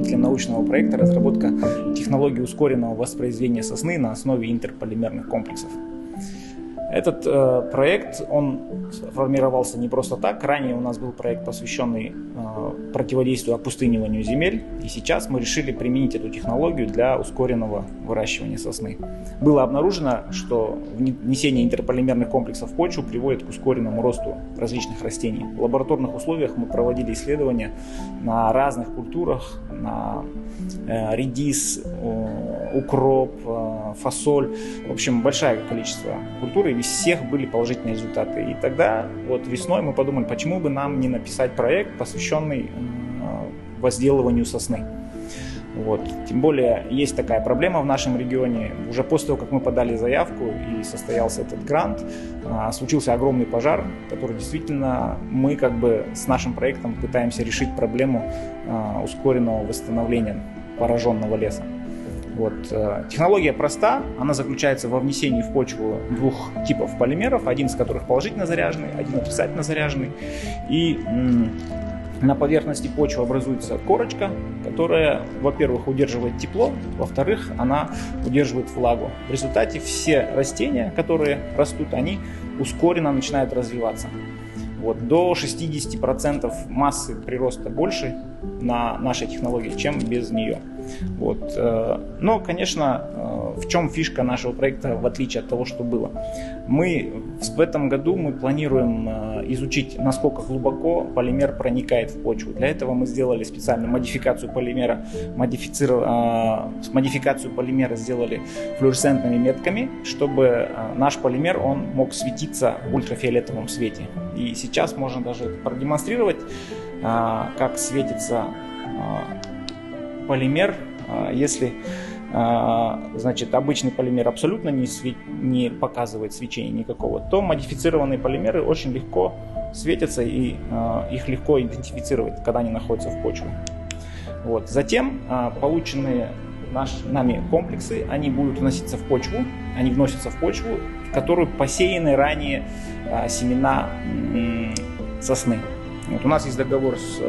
руководителем научного проекта «Разработка технологии ускоренного воспроизведения сосны на основе интерполимерных комплексов». Этот проект, он формировался не просто так. Ранее у нас был проект, посвященный противодействию опустыниванию земель. И сейчас мы решили применить эту технологию для ускоренного выращивания сосны. Было обнаружено, что внесение интерполимерных комплексов в почву приводит к ускоренному росту различных растений. В лабораторных условиях мы проводили исследования на разных культурах, на редис, укроп, фасоль. В общем, большое количество культур, и из всех были положительные результаты. И тогда вот весной мы подумали, почему бы нам не написать проект, посвященный возделыванию сосны. Вот. Тем более есть такая проблема в нашем регионе. Уже после того, как мы подали заявку и состоялся этот грант, случился огромный пожар, который действительно мы с нашим проектом пытаемся решить проблему ускоренного восстановления пораженного леса. Вот. Технология проста, она заключается во внесении в почву двух типов полимеров, один из которых положительно заряженный, один отрицательно заряженный. И на поверхности почвы образуется корочка, которая, во-первых, удерживает тепло, во-вторых, она удерживает влагу. В результате все растения, которые растут, они ускоренно начинают развиваться. Вот, до 60% массы прироста больше на нашей технологии, чем без нее. Вот. Но, конечно, в чем фишка нашего проекта, в отличие от того, что было? В этом году мы планируем изучить, насколько глубоко полимер проникает в почву. Для этого мы сделали специальную модификацию полимера. Модификацию полимера сделали флуоресцентными метками, чтобы наш полимер он мог светиться в ультрафиолетовом свете. И сейчас можно даже продемонстрировать, как светится полимер. Если обычный полимер абсолютно не показывает свечения никакого, то модифицированные полимеры очень легко светятся, и их легко идентифицировать, когда они находятся в почве. Вот. Затем полученные нами комплексы, они будут вноситься в почву, в которую посеяны ранее семена сосны. Вот у нас есть договор с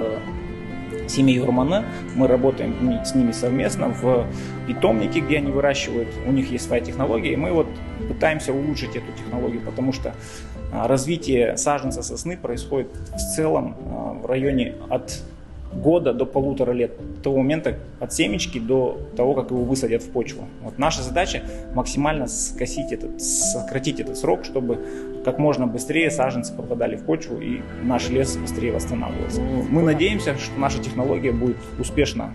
семьей Урмане, мы работаем с ними совместно в питомнике, где они выращивают, у них есть своя технология, и мы пытаемся улучшить эту технологию, потому что развитие саженца сосны происходит в целом в районе от года до 1,5 лет, с того момента от семечки до того, как его высадят в почву. Вот наша задача максимально сократить этот срок, чтобы как можно быстрее саженцы попадали в почву и наш лес быстрее восстанавливался. Мы надеемся, что наша технология будет успешно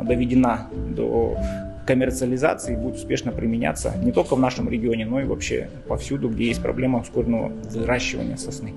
доведена до коммерциализации и будет успешно применяться не только в нашем регионе, но и вообще повсюду, где есть проблема ускоренного выращивания сосны.